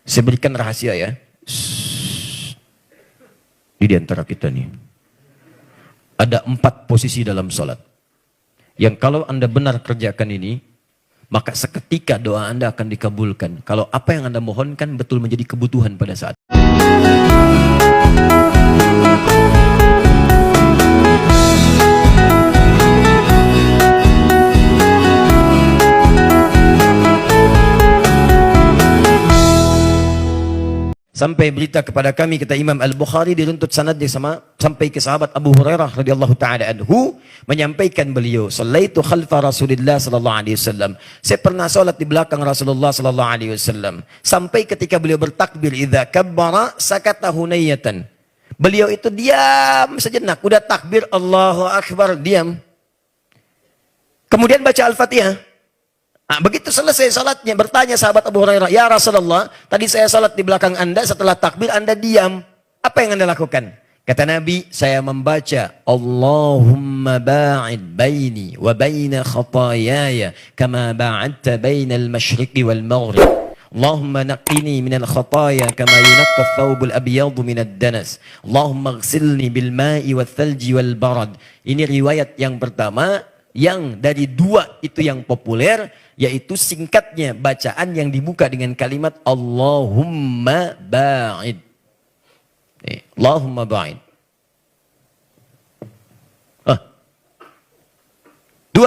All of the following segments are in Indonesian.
Saya berikan rahasia ya. Di antara kita nih. Ada 4 posisi dalam sholat. Yang kalau Anda benar kerjakan ini, maka seketika doa Anda akan dikabulkan. Kalau apa yang Anda mohonkan betul menjadi kebutuhan pada saat. Sampai berita kepada kami, kata Imam Al-Bukhari, diruntut sanadnya sampai ke sahabat Abu Hurairah radhiyallahu taala anhu, menyampaikan beliau, "Shallaitu khalfa Rasulillah sallallahu alaihi wasallam." Saya pernah salat di belakang Rasulullah sallallahu alaihi wasallam. Sampai ketika beliau bertakbir, idza kabbara sakata hunayatan. Beliau itu diam sejenak, udah takbir Allahu akbar, diam. Kemudian baca Al-Fatihah. Nah, begitu selesai salatnya, bertanya sahabat Abu Hurairah, "Ya Rasulullah, tadi saya salat di belakang Anda, setelah takbir Anda diam. Apa yang Anda lakukan?" Kata Nabi, "Saya membaca, Allahumma ba'id baini wa baina khatayaya kama ba'adta baina al-masyriqi wal maghrib. Allahumma naqqini minal khataya kama yunaqqa ath-thawbul abyadu minad danas. Allahumma ighsilni bil ma'i wath thalji wal barad." Ini riwayat yang pertama, yang dari 2 itu yang populer, yaitu singkatnya bacaan yang dibuka dengan kalimat Allahumma ba'id. Allahumma ba'id. 2.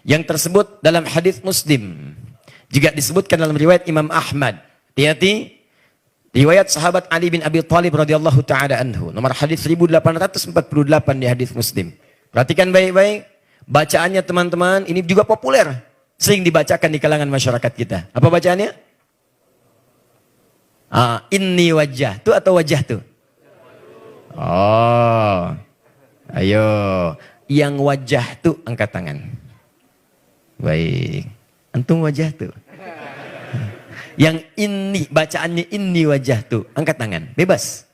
Yang tersebut dalam hadis Muslim. Juga disebutkan dalam riwayat Imam Ahmad. Hati-hati. Riwayat sahabat Ali bin Abi Thalib radhiyallahu taala anhu. Nomor hadis 1848 di hadis Muslim. Perhatikan baik-baik. Bacaannya teman-teman, ini juga populer. Sering dibacakan di kalangan masyarakat kita. Apa bacaannya? Inni wajah tu atau wajah tu? Oh, ayo. Yang wajah tu angkat tangan. Baik. Antum wajah tu. Yang ini, bacaannya inni wajah tu. Angkat tangan, bebas.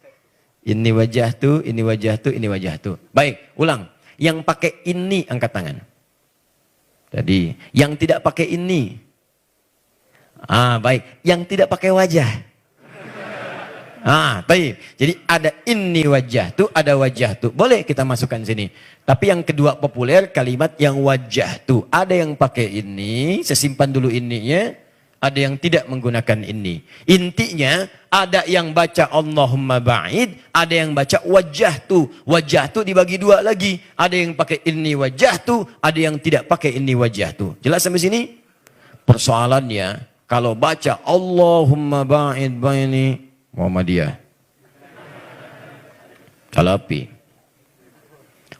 Inni wajah tu, ini wajah tu, ini wajah tu. Baik, ulang. Yang pakai ini angkat tangan. Tadi, yang tidak pakai ini. Baik. Yang tidak pakai wajah. Baik. Jadi ada ini wajah tu, ada wajah tu. Boleh kita masukkan sini. Tapi yang kedua populer kalimat yang wajah tu. Ada yang pakai ini, saya simpan dulu ininya. Ada yang tidak menggunakan ini. Intinya ada yang baca Allahumma ba'id, ada yang baca wajah tu. Wajah tu dibagi 2 lagi. Ada yang pakai ini wajah tu, ada yang tidak pakai ini wajah tu. Jelas sampai sini? Persoalannya, kalau baca Allahumma ba'id baini Muhammadiyah. Salafi.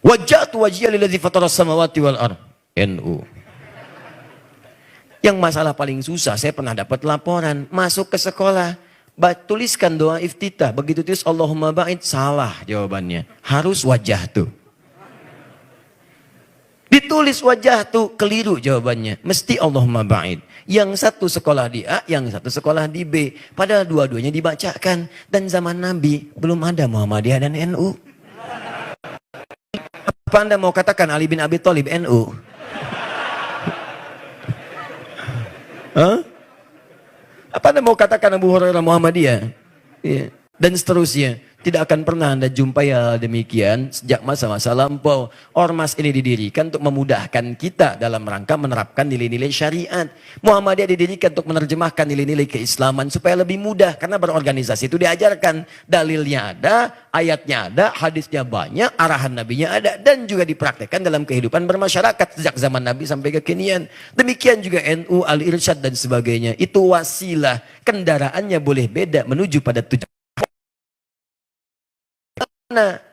Wajjahtu wajhiya lilladzi fatara samawati wal ardh. NU. Yang masalah paling susah, saya pernah dapat laporan, masuk ke sekolah, tuliskan doa iftitah, begitu tulis Allahumma ba'id, salah jawabannya. Harus wajah tuh. Ditulis wajah tuh, keliru jawabannya. Mesti Allahumma ba'id. Yang satu sekolah di A, yang satu sekolah di B. Padahal dua-duanya dibacakan. Dan zaman Nabi, belum ada Muhammadiyah dan NU. Apa Anda mau katakan Ali bin Abi Thalib NU? Apa Anda mau katakan Abu Hurairah Muhammadiyah? Iya. Dan seterusnya. Tidak akan pernah Anda jumpai hal demikian sejak masa-masa lampau. Ormas ini didirikan untuk memudahkan kita dalam rangka menerapkan nilai-nilai syariat. Muhammadiyah didirikan untuk menerjemahkan nilai-nilai keislaman supaya lebih mudah. Karena berorganisasi itu diajarkan. Dalilnya ada, ayatnya ada, hadisnya banyak, arahan nabinya ada. Dan juga dipraktekkan dalam kehidupan bermasyarakat sejak zaman Nabi sampai kekinian. Demikian juga NU, Al-Irsyad dan sebagainya. Itu wasilah. Kendaraannya boleh beda menuju pada tujuan.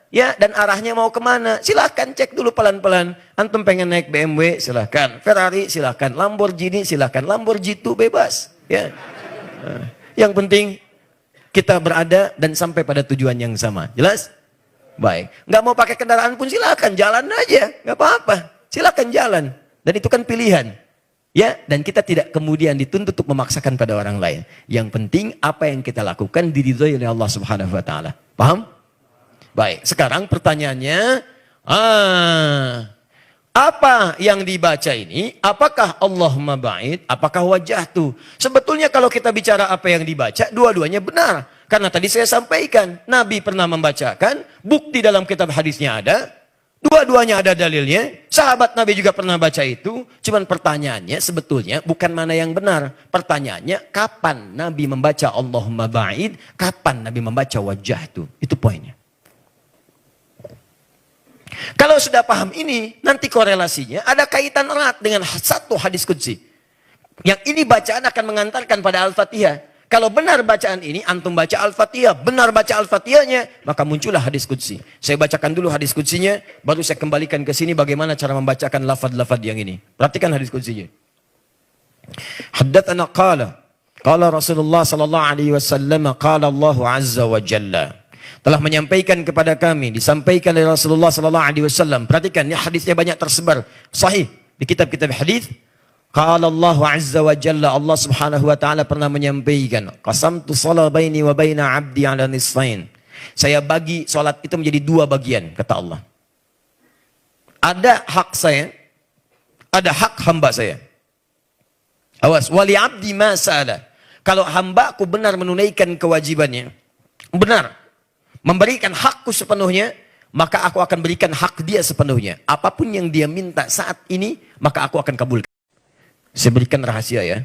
Ya, dan arahnya mau kemana? Silahkan cek dulu pelan-pelan. Antum pengen naik BMW, silahkan. Ferrari, silahkan. Lamborghini, silahkan. Lamborghini bebas. Ya. Yang penting kita berada dan sampai pada tujuan yang sama. Jelas? Baik. Nggak mau pakai kendaraan pun silahkan. Jalan aja. Nggak apa-apa. Silahkan jalan. Dan itu kan pilihan. Ya, dan kita tidak kemudian dituntut untuk memaksakan pada orang lain. Yang penting apa yang kita lakukan diridhoi oleh Allah Subhanahu wa taala. Paham? Baik, sekarang pertanyaannya, Apa yang dibaca ini? Apakah Allahumma ba'id? Apakah wajahtu? Sebetulnya kalau kita bicara apa yang dibaca, dua-duanya benar. Karena tadi saya sampaikan, Nabi pernah membacakan, bukti dalam kitab hadisnya ada, dua-duanya ada dalilnya, sahabat Nabi juga pernah baca itu, cuman pertanyaannya sebetulnya bukan mana yang benar. Pertanyaannya, kapan Nabi membaca Allahumma ba'id, kapan Nabi membaca wajahtu? Itu poinnya. Kalau sudah paham ini, nanti korelasinya ada kaitan erat dengan satu hadis qudsi. Yang ini bacaan akan mengantarkan pada Al-Fatihah. Kalau benar bacaan ini, antum baca Al-Fatihah, benar baca Al-Fatihahnya, maka muncullah hadis qudsi. Saya bacakan dulu hadis qudsinya, baru saya kembalikan ke sini bagaimana cara membacakan lafaz-lafaz yang ini. Perhatikan hadis qudsinya. Haddatsana qala Rasulullah sallallahu alaihi wasallam qala Allah azza wa jalla. Telah menyampaikan kepada kami, disampaikan oleh Rasulullah sallallahu alaihi wasallam. Perhatikan, ini hadisnya banyak tersebar sahih di kitab-kitab hadis. Qala Allah azza wa jalla, Allah subhanahu wa ta'ala pernah menyampaikan, qasamtu shalah baini wa baina 'abdi 'ala nisfain. Saya bagi salat itu menjadi dua bagian, kata Allah. Ada hak saya, ada hak hamba saya. Awas, wali 'abdi ma sa'ala. Kalau hambaku benar menunaikan kewajibannya, benar memberikan hakku sepenuhnya, maka aku akan berikan hak dia sepenuhnya. Apapun yang dia minta saat ini, maka aku akan kabulkan. Saya berikan rahasia ya.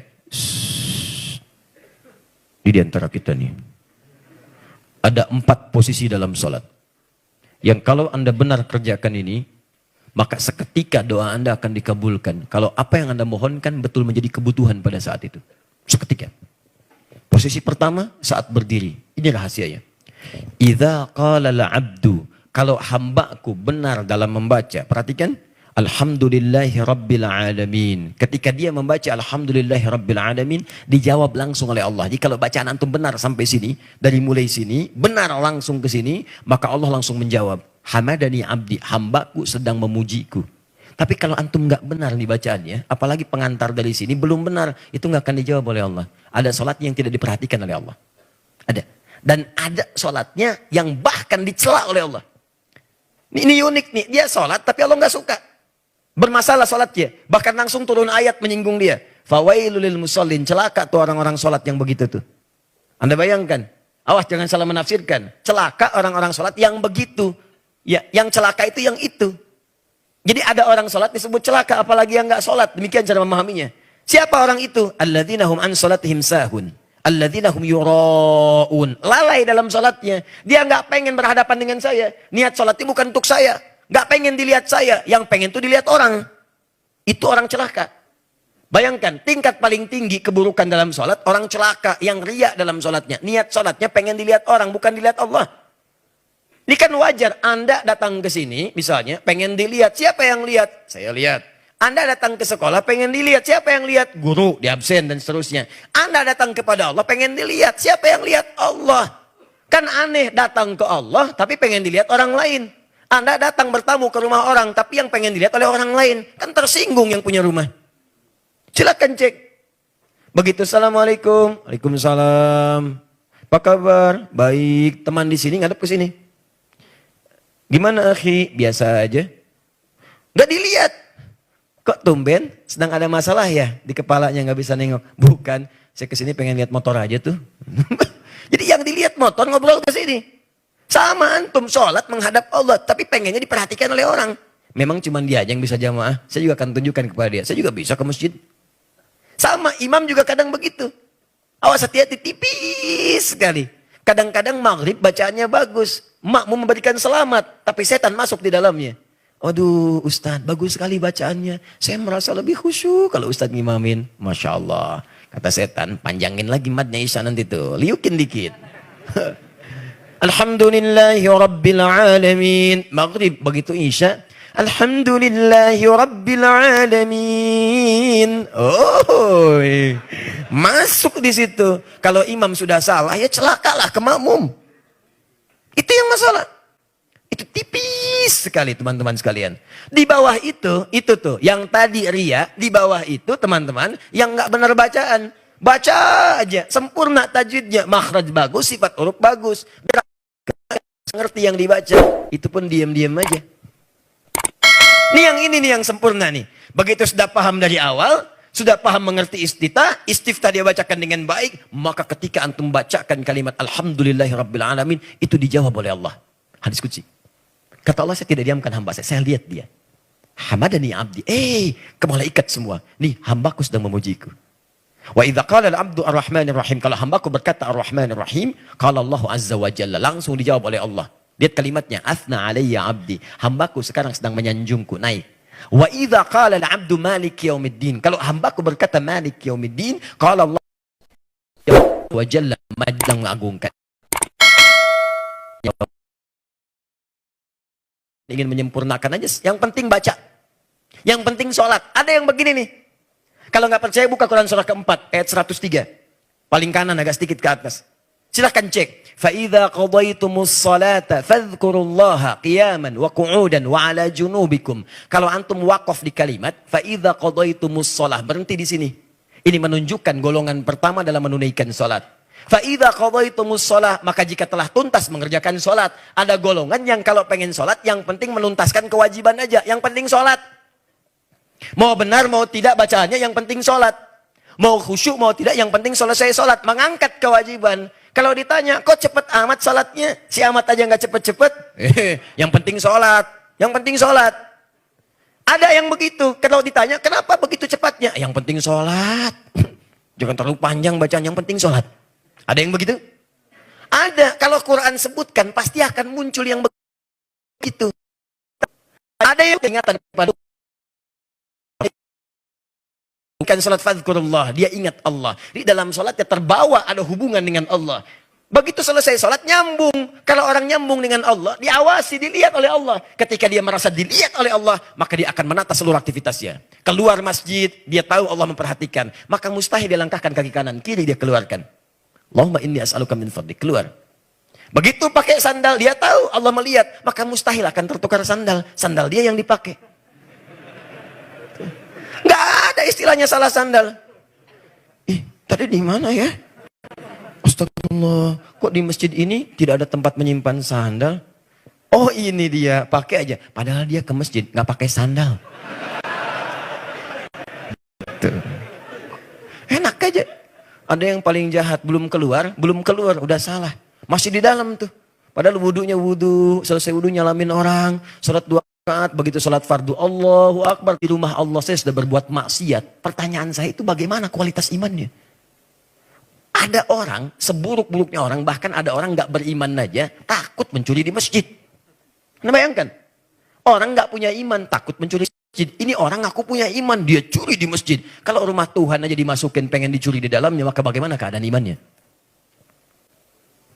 Ini di antara kita nih. Ada 4 posisi dalam sholat. Yang kalau Anda benar kerjakan ini, maka seketika doa Anda akan dikabulkan. Kalau apa yang Anda mohonkan betul menjadi kebutuhan pada saat itu. Seketika. Posisi pertama, saat berdiri. Ini rahasianya. Idza qala al-'abdu, kalau hambaku benar dalam membaca, perhatikan, alhamdulillahi rabbil alamin. Ketika dia membaca alhamdulillahi rabbil alamin, dijawab langsung oleh Allah. Jadi kalau bacaan antum benar sampai sini, dari mulai sini, benar langsung ke sini, maka Allah langsung menjawab, hamadani abdi, hambaku sedang memujiku. Tapi kalau antum nggak benar nih bacaannya, apalagi pengantar dari sini belum benar, itu nggak akan dijawab oleh Allah. Ada salat yang tidak diperhatikan oleh Allah. Ada. Dan ada sholatnya yang bahkan dicela oleh Allah. Ini unik nih, dia sholat tapi Allah nggak suka. Bermasalah sholatnya, bahkan langsung turun ayat menyinggung dia. Fawailul lil musallin, celaka tuh orang-orang sholat yang begitu tuh. Anda bayangkan, awas jangan salah menafsirkan. Celaka orang-orang sholat yang begitu. Ya, yang celaka itu yang itu. Jadi ada orang sholat disebut celaka, apalagi yang nggak sholat. Demikian cara memahaminya. Siapa orang itu? Alladzina hum an sholatihim sahun. Alladzina hum yura'un. Lalai dalam sholatnya. Dia nggak pengen berhadapan dengan saya. Niat sholatnya bukan untuk saya. Nggak pengen dilihat saya. Yang pengen tuh dilihat orang. Itu orang celaka. Bayangkan, tingkat paling tinggi keburukan dalam sholat, orang celaka yang riya dalam sholatnya. Niat sholatnya pengen dilihat orang, bukan dilihat Allah. Ini kan wajar, Anda datang ke sini, misalnya, pengen dilihat. Siapa yang lihat? Saya lihat. Anda datang ke sekolah pengen dilihat, siapa yang lihat? Guru, di absen dan seterusnya. Anda datang kepada Allah pengen dilihat, siapa yang lihat? Allah. Kan aneh datang ke Allah tapi pengen dilihat orang lain. Anda datang bertamu ke rumah orang tapi yang pengen dilihat oleh orang lain. Kan tersinggung yang punya rumah. Silakan cek. Begitu, assalamualaikum. Waalaikumsalam. Apa kabar? Baik. Teman di sini ngadep ke sini. Gimana akhi? Biasa aja. Gak dilihat. Kok tumben? Sedang ada masalah ya di kepalanya nggak bisa nengok. Bukan, saya kesini pengen lihat motor aja tuh. Jadi yang dilihat motor ngobrol ke sini. Sama antum sholat menghadap Allah, tapi pengennya diperhatikan oleh orang. Memang cuma dia aja yang bisa jamaah. Saya juga akan tunjukkan kepada dia. Saya juga bisa ke masjid. Sama imam juga kadang begitu. Awas hati-hati, tipis sekali. Kadang-kadang maghrib bacaannya bagus. Makmum memberikan selamat, tapi setan masuk di dalamnya. Waduh Ustadz, bagus sekali bacaannya. Saya merasa lebih khusyuk kalau Ustadz ngimamin. Masya Allah. Kata setan, panjangin lagi madnya Isya nanti tuh. Liukin dikit. Alhamdulillahi Rabbil Alamin. Maghrib begitu Isya. Alhamdulillahi Rabbil Alamin. Oh, masuk di situ. Kalau imam sudah salah, ya celakalah ke makmum. Itu yang masalah. Itu tipis sekali teman-teman sekalian. Di bawah itu tuh, yang tadi ria, di bawah itu teman-teman, yang nggak benar bacaan. Baca aja, sempurna tajwidnya, makhraj bagus, sifat huruf bagus. Ngerti yang dibaca, itu pun diam-diam aja. Ini nih yang sempurna nih. Begitu sudah paham dari awal, sudah paham mengerti istiftah dia bacakan dengan baik, maka ketika antum bacakan kalimat Alhamdulillahirrabbilalamin, itu dijawab oleh Allah. Hadis qudsi. Kata Allah, saya tidak diamkan hamba saya lihat dia. Hamadani abdi. Ke malaikat semua. Nih, hambaku sedang memujiku. Wa idza qala al-'abdu ar-rahmanir rahim, kalau hambaku berkata ar-rahmanir rahim, qala Allah azza wa jalla, langsung dijawab oleh Allah. Lihat kalimatnya, athna alayya abdi, hambaku sekarang sedang menyanjungku, naik. Wa idza qala al-'abdu malik yaumiddin, kalau hambaku berkata malik yaumiddin, qala Allah wa jalla, sedang mengagungkan. Ingin menyempurnakan aja, yang penting baca, yang penting sholat. Ada yang begini nih, kalau nggak percaya buka Quran surah keempat ayat 103, paling kanan agak sedikit ke atas, silahkan cek. فَإِذَا قَضَيْتُمُ الصَّلَاةَ فَاذْكُرُوا اللَّهَ قِيَامًا وَقُعُودًا وَعَلَى جُنُوبِكُمْ. Kalau antum wakaf di kalimat فَإِذَا قَضَيْتُمُ الصَّلَاةَ, berhenti di sini. Ini menunjukkan golongan pertama dalam menunaikan salat. فَإِذَا قَضَيْتُمُ الصَّلَاةَ, maka jika telah tuntas mengerjakan salat. Ada golongan yang kalau pengen salat, yang penting menuntaskan kewajiban aja, yang penting salat. Mau benar mau tidak bacaannya, yang penting salat. Mau khusyuk mau tidak, yang penting selesai salat, mengangkat kewajiban. Kalau ditanya, kok cepet amat salatnya? Si amat aja nggak cepet-cepet. Yang penting sholat. Yang penting sholat. Ada yang begitu. Kalau ditanya, kenapa begitu cepatnya? Yang penting sholat. Jangan terlalu panjang bacaan, yang penting sholat. Ada yang begitu? Ada. Kalau Quran sebutkan, pasti akan muncul yang begitu. Ada yang ingatan kepada bukan salat fadzkurullah, dia ingat Allah. Di dalam salatnya terbawa ada hubungan dengan Allah. Begitu selesai salat nyambung. Kalau orang nyambung dengan Allah, diawasi, dilihat oleh Allah. Ketika dia merasa dilihat oleh Allah, maka dia akan menata seluruh aktivitasnya. Keluar masjid, dia tahu Allah memperhatikan. Maka mustahil dia langkahkan kaki kanan, kiri dia keluarkan. Allahumma inni as'aluka min fadlik, keluar. Begitu pakai sandal, dia tahu Allah melihat, maka mustahil akan tertukar sandal. Sandal dia yang dipakai. Nggak ada istilahnya salah sandal. Tadi di mana ya? Astagfirullah, kok di masjid ini tidak ada tempat menyimpan sandal? Oh ini dia, pakai aja. Padahal dia ke masjid nggak pakai sandal. Tuh. Enak aja. Ada yang paling jahat, belum keluar udah salah. Masih di dalam tuh. Padahal wudunya wudu, selesai wudu nyalamin orang, salat 2 rakaat, begitu salat fardu Allahu Akbar, di rumah Allah saya sudah berbuat maksiat. Pertanyaan saya itu bagaimana kualitas imannya? Ada orang, seburuk-buruknya orang, bahkan ada orang nggak beriman aja, takut mencuri di masjid. Anda bayangkan, orang nggak punya iman, takut mencuri di masjid. Ini orang aku punya iman, dia curi di masjid. Kalau rumah Tuhan aja dimasukin pengen dicuri di dalamnya, maka bagaimana keadaan imannya?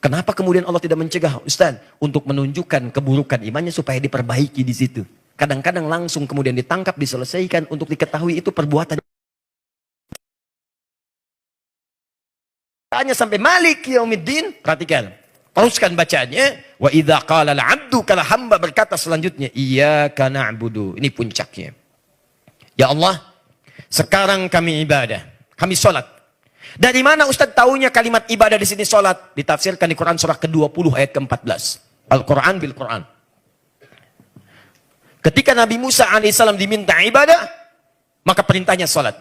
Kenapa kemudian Allah tidak mencegah Ustaz untuk menunjukkan keburukan imannya supaya diperbaiki di situ? Kadang-kadang langsung kemudian ditangkap, diselesaikan untuk diketahui itu perbuatan. Tanya sampai Malik Yaumiddin, perhatikan. Teruskan bacaannya. Wa idza qala al-'abdu, kalau hamba berkata selanjutnya, iyyaka na'budu. Ini puncaknya. Ya Allah, sekarang kami ibadah, kami sholat. Dari mana Ustaz tahunya kalimat ibadah di sini sholat? Ditafsirkan di Quran surah ke-20 ayat ke-14. Al-Quran bil Quran. Ketika Nabi Musa alaihissalam diminta ibadah, maka perintahnya sholat.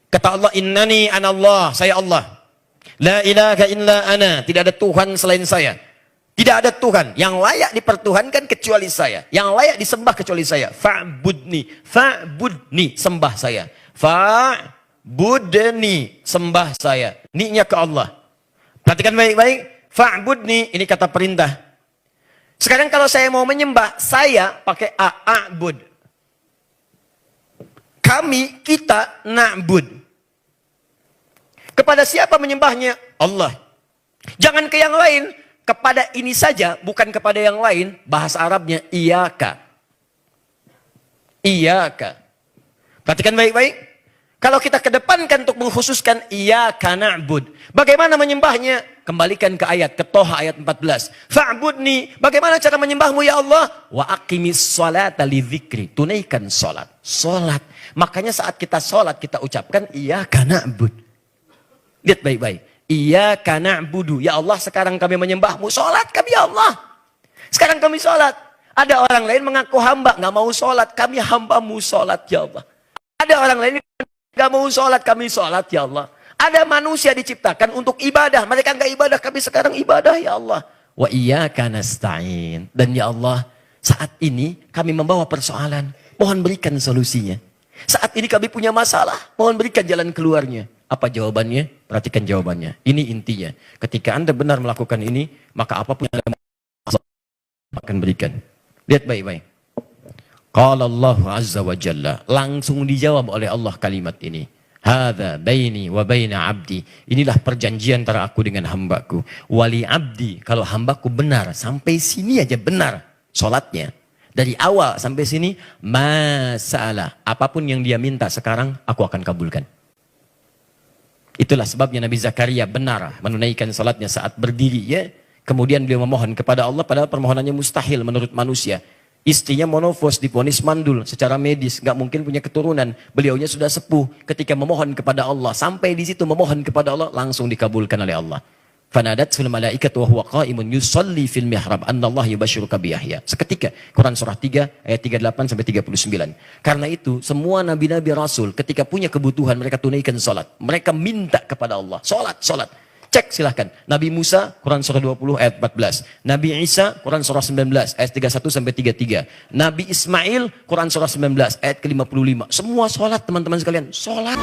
Kata Allah, innani anallah, saya Allah. La ilaha illa ana, tidak ada Tuhan selain saya. Tidak ada Tuhan yang layak dipertuhankan kecuali saya. Yang layak disembah kecuali saya. Fa'budni, fa'budni, sembah saya. Fa'budni, sembah saya. Ni-nya ke Allah. Perhatikan baik-baik. Fa'budni, ini kata perintah. Sekarang kalau saya mau menyembah, saya pakai a'bud. Kami, kita, na'bud. Kepada siapa menyembahnya? Allah. Jangan ke yang lain. Kepada ini saja, bukan kepada yang lain. Bahasa Arabnya iyaka. Iyaka. Perhatikan baik-baik. Kalau kita kedepankan untuk mengkhususkan iyaka na'bud. Bagaimana menyembahnya? Kembalikan ke ayat, ke Toha ayat 14. Fa'budni. Bagaimana cara menyembahmu ya Allah? Wa aqimis sholata li dzikri. Tunaikan sholat. Sholat. Makanya saat kita sholat, kita ucapkan iyaka na'bud. Lihat baik-baik. Iyyaka na'budu. Ya Allah, sekarang kami menyembahmu. Sholat kami ya Allah. Sekarang kami sholat. Ada orang lain mengaku hamba, nggak mau sholat. Kami hambamu sholat, ya Allah. Ada orang lain nggak mau sholat, kami sholat, ya Allah. Ada manusia diciptakan untuk ibadah. Mereka nggak ibadah, kami sekarang ibadah, ya Allah. Wa iyyaka nasta'in. Dan ya Allah, saat ini kami membawa persoalan. Mohon berikan solusinya. Saat ini kami punya masalah. Mohon berikan jalan keluarnya. Apa jawabannya? Perhatikan jawabannya. Ini intinya. Ketika Anda benar melakukan ini, maka apapun yang Anda akan berikan. Lihat baik-baik. Qala Allah Azza wa Jalla. Langsung dijawab oleh Allah kalimat ini. Hadza baini wa baina abdi. Inilah perjanjian antara aku dengan hambaku. Wali abdi. Kalau hambaku benar. Sampai sini aja benar. Sholatnya. Dari awal sampai sini. Masalah. Apapun yang dia minta sekarang. Aku akan kabulkan. Itulah sebabnya Nabi Zakaria benar menunaikan sholatnya saat berdiri. Ya. Kemudian beliau memohon kepada Allah, padahal permohonannya mustahil menurut manusia. Istrinya monofos, divonis mandul secara medis, nggak mungkin punya keturunan. Beliaunya sudah sepuh. Ketika memohon kepada Allah, sampai di situ memohon kepada Allah, langsung dikabulkan oleh Allah. Fanadatsul malaikatu wa huwa qa'imun yusalli fil mihrab annallahu yubashshiruka bi Yahya. Seketika, Quran surah 3 ayat 38 sampai 39. Karena itu, semua nabi-nabi rasul ketika punya kebutuhan mereka tunaikan salat. Mereka minta kepada Allah, salat. Cek silahkan. Nabi Musa, Quran surah 20 ayat 14. Nabi Isa, Quran surah 19 ayat 31 sampai 33. Nabi Ismail, Quran surah 19 ayat ke-55. Semua sholat teman-teman sekalian. Sholat.